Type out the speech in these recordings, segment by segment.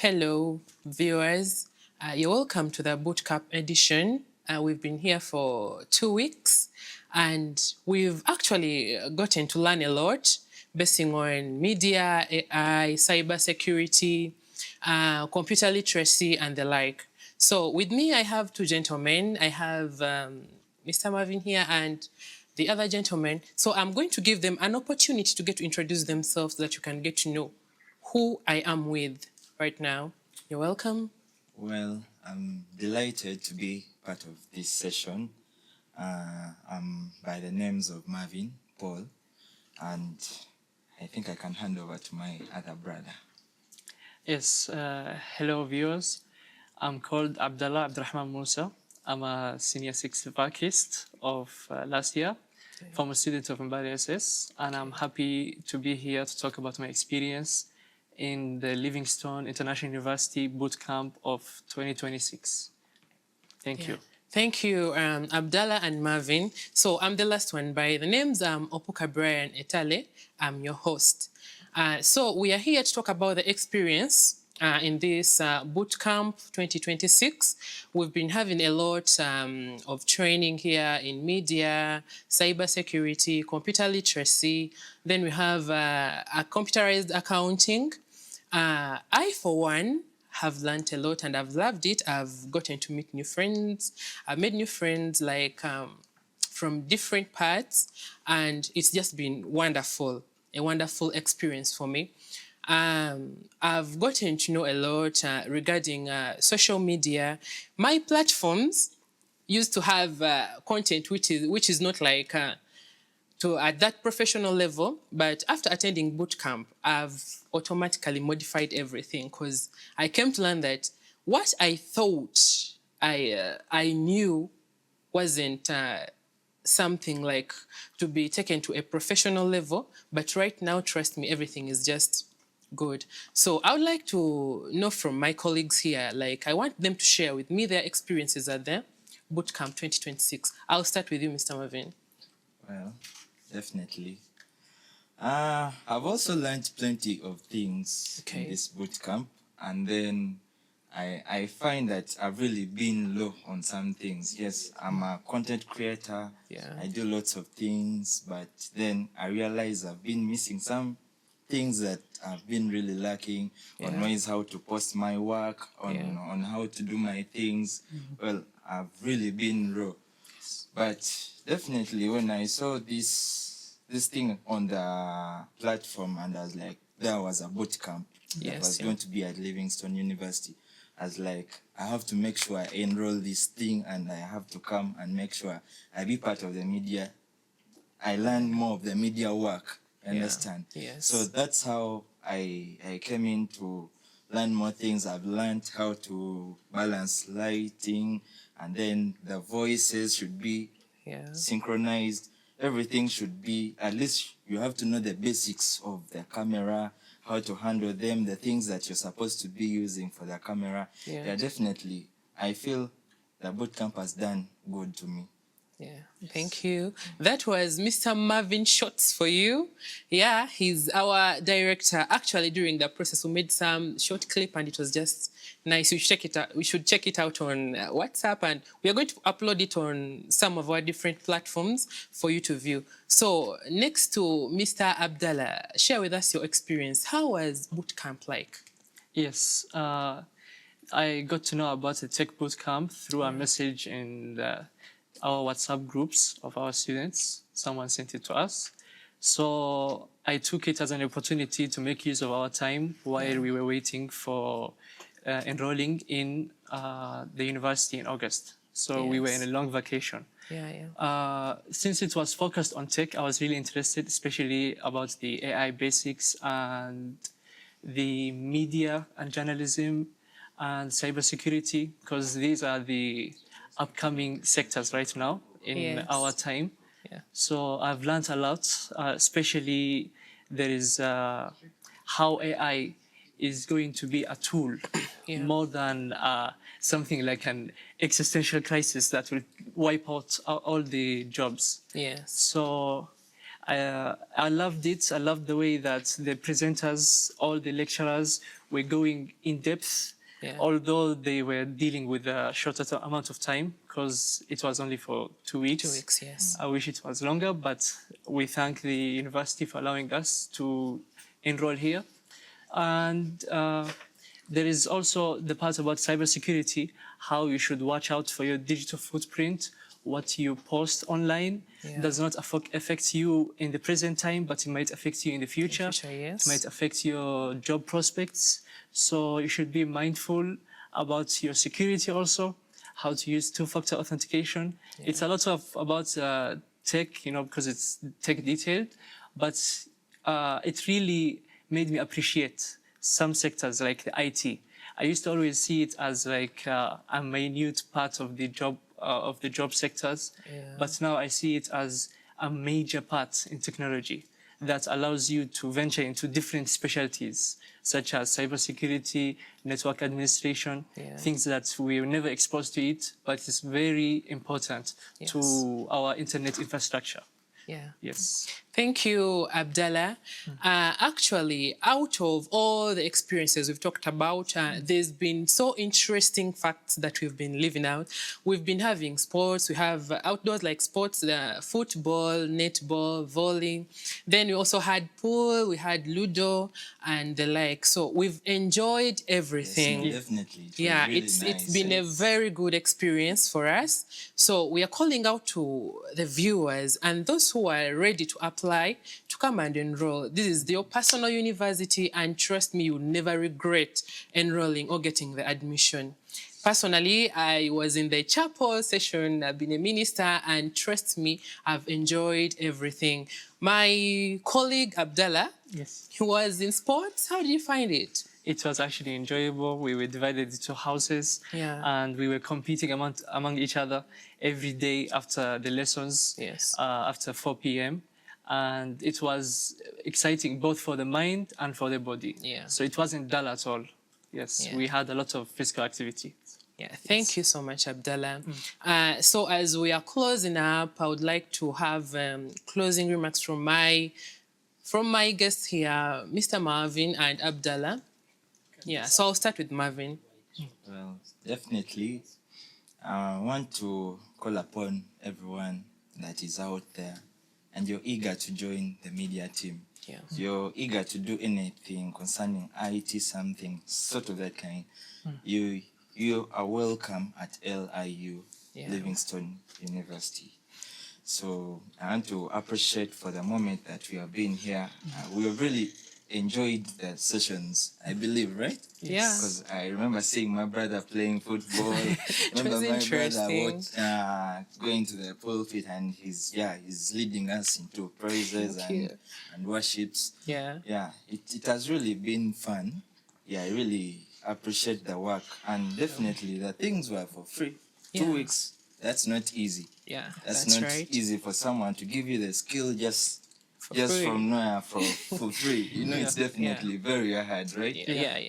Hello, viewers. You're welcome to the Bootcamp edition. We've been here for 2 weeks, and we've actually gotten to learn a lot basing on media, AI, cybersecurity, computer literacy, and the like. So with me, I have two gentlemen. I have Mr. Marvin here and the other gentleman. So I'm going to give them an opportunity to get to introduce themselves so that you can get to know who I am with right now. You're welcome. Well, I'm delighted to be part of this session. I'm by the names of Marvin, Paul, and I think I can hand over to my other brother. Yes, hello viewers. I'm called Abdallah Abdurrahman Musa. I'm a senior sixth vacuist of last year, former student of Mbari SS, and I'm happy to be here to talk about my experience in the Livingstone International University Bootcamp of 2026. Thank you. Thank you, Abdallah and Marvin. So I'm the last one by the names Opuka Brian Etale. I'm your host. So we are here to talk about the experience in this Bootcamp 2026. We've been having a lot of training here in media, cybersecurity, computer literacy. Then we have a computerized accounting. I, for one, have learned a lot and I've loved it. I've gotten to meet new friends. I've made new friends like from different parts, and it's just been wonderful, a wonderful experience for me. I've gotten to know a lot regarding social media. My platforms used to have content which is not like at that professional level, but after attending bootcamp, I've automatically modified everything because I came to learn that what I thought I knew wasn't something like to be taken to a professional level, but right now, trust me, everything is just good. So I would like to know from my colleagues here, like I want them to share with me their experiences at the bootcamp 2026. I'll start with you, Mr. Marvin. Well, definitely. I've also learned plenty of things in this bootcamp, and then I find that I've really been low on some things. Yes, I'm a content creator. Yeah. I do lots of things, but then I realize I've been missing some things that I've been really lacking on ways how to post my work, on how to do my things. Well, I've really been raw. But definitely when I saw this thing on the platform and I was like, there was a bootcamp that was going to be at Livingstone University. I was like, I have to make sure I enroll this thing and I have to come and make sure I be part of the media. I learn more of the media work, understand? Yes. So that's how I came in to learn more things. I've learned how to balance lighting, and then the voices should be synchronized. Everything should be, at least you have to know the basics of the camera, how to handle them, the things that you're supposed to be using for the camera. Yeah, definitely. I feel the bootcamp has done good to me. Yeah, thank you. That was Mr. Marvin Shots for you. Yeah, he's our director. Actually, during the process, we made some short clip and it was just nice. We should check it out on WhatsApp, and we are going to upload it on some of our different platforms for you to view. So next to Mr. Abdallah, share with us your experience. How was bootcamp like? Yes, I got to know about the Tech Bootcamp through a message in our WhatsApp groups of our students. Someone sent it to us. So I took it as an opportunity to make use of our time while we were waiting for enrolling in the university in August. So we were in a long vacation. Since it was focused on tech, I was really interested, especially about the AI basics and the media and journalism and cybersecurity, because these are the upcoming sectors right now in our time. So I've learned a lot, especially there is how AI is going to be a tool more than something like an existential crisis that will wipe out all the jobs. Yes. So I loved it. I loved the way that the presenters, all the lecturers were going in depth, although they were dealing with a shorter amount of time because it was only for 2 weeks. 2 weeks, yes. I wish it was longer, but we thank the university for allowing us to enroll here. And there is also the part about cybersecurity, how you should watch out for your digital footprint. What you post online does not affect you in the present time, but it might affect you in the future. Yes. It might affect your job prospects. So you should be mindful about your security also, how to use two-factor authentication. It's a lot about tech, you know, because it's tech detailed, but it really made me appreciate some sectors like the IT. I used to always see it as like a minute part of the job sectors, but now I see it as a major part in technology that allows you to venture into different specialties such as cybersecurity, network administration, things that we were never exposed to it, but it's very important to our internet infrastructure. Yes. Thank you, Abdallah. Actually, out of all the experiences we've talked about, there's been so interesting facts that we've been living out. We've been having sports. We have outdoors like sports, football, netball, volley. Then we also had pool, we had Ludo, and the like. So we've enjoyed everything. Yes, definitely. It's been a very good experience for us. So we are calling out to the viewers and those who are ready to apply to come and enroll. This is your personal university, and trust me, you'll never regret enrolling or getting the admission. Personally, I was in the chapel session, I've been a minister, and trust me, I've enjoyed everything. My colleague, Abdallah, he was in sports. How did you find it? It was actually enjoyable. We were divided into houses and we were competing among each other every day after the lessons, after 4 p.m. And it was exciting both for the mind and for the body. So it wasn't dull at all. We had a lot of physical activity. Thank you so much, Abdallah. So as we are closing up, I would like to have closing remarks from my guests here, Mr. Marvin and Abdallah. So I'll start with Marvin. Well, definitely, I want to call upon everyone that is out there and you're eager to join the media team. You're eager to do anything concerning IT, something sort of that kind. You are welcome at LIU, Livingstone University. So I want to appreciate for the moment that we have been here. We have really enjoyed the sessions, I believe, right? Because I remember seeing my brother playing football. Remember my brother going to the pulpit and he's leading us into praises and worships. It has really been fun. I really appreciate the work, and definitely the things were for free. 2 weeks, that's not easy. That's not easy for someone to give you the skill just from nowhere for free. You know, it's definitely very hard, right?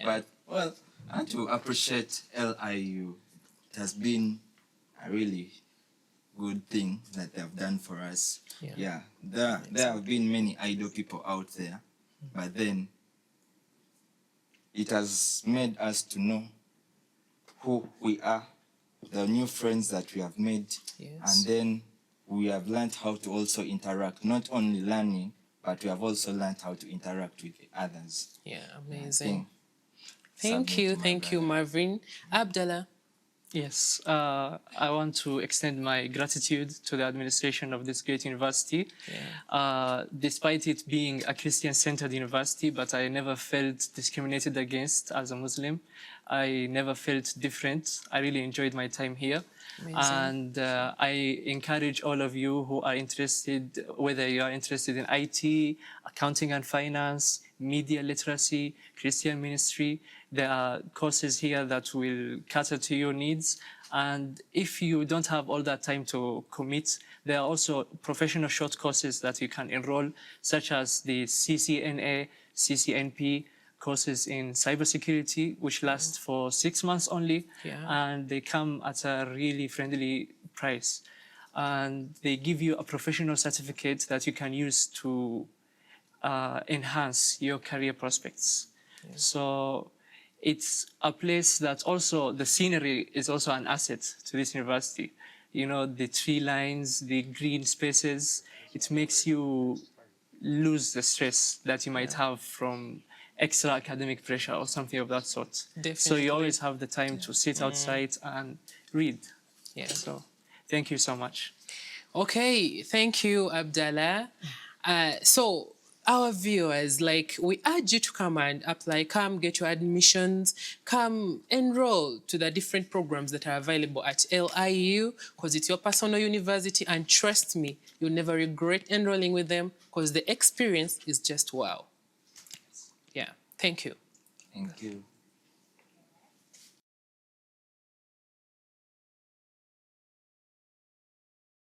But, well, I want to appreciate LIU. It has been a really good thing that they have done for us. There have been many idle people out there, but then it has made us to know who we are, the new friends that we have made, and then we have learned how to also interact, not only learning, but we have also learned how to interact with the others. Amazing. Thank you, Marvin. Abdallah. Yes, I want to extend my gratitude to the administration of this great university. Despite it being a Christian-centered university, but I never felt discriminated against as a Muslim. I never felt different. I really enjoyed my time here. Amazing. And I encourage all of you who are interested, whether you are interested in IT, accounting and finance, media literacy, Christian ministry, there are courses here that will cater to your needs. And if you don't have all that time to commit, there are also professional short courses that you can enroll, such as the CCNA, CCNP, courses in cybersecurity, which last for 6 months only, and they come at a really friendly price. and they give you a professional certificate that you can use to enhance your career prospects. So it's a place that also, the scenery is also an asset to this university. You know, the tree lines, the green spaces, it makes you lose the stress that you might have from extra academic pressure or something of that sort. Definitely. So you always have the time to sit outside and read. Yeah. So thank you so much. Okay, thank you, Abdallah. So our viewers, like, we urge you to come and apply, come get your admissions, come enroll to the different programs that are available at LIU, because it's your personal university, and trust me, you'll never regret enrolling with them, because the experience is just wow. Yeah, thank you. Thank you.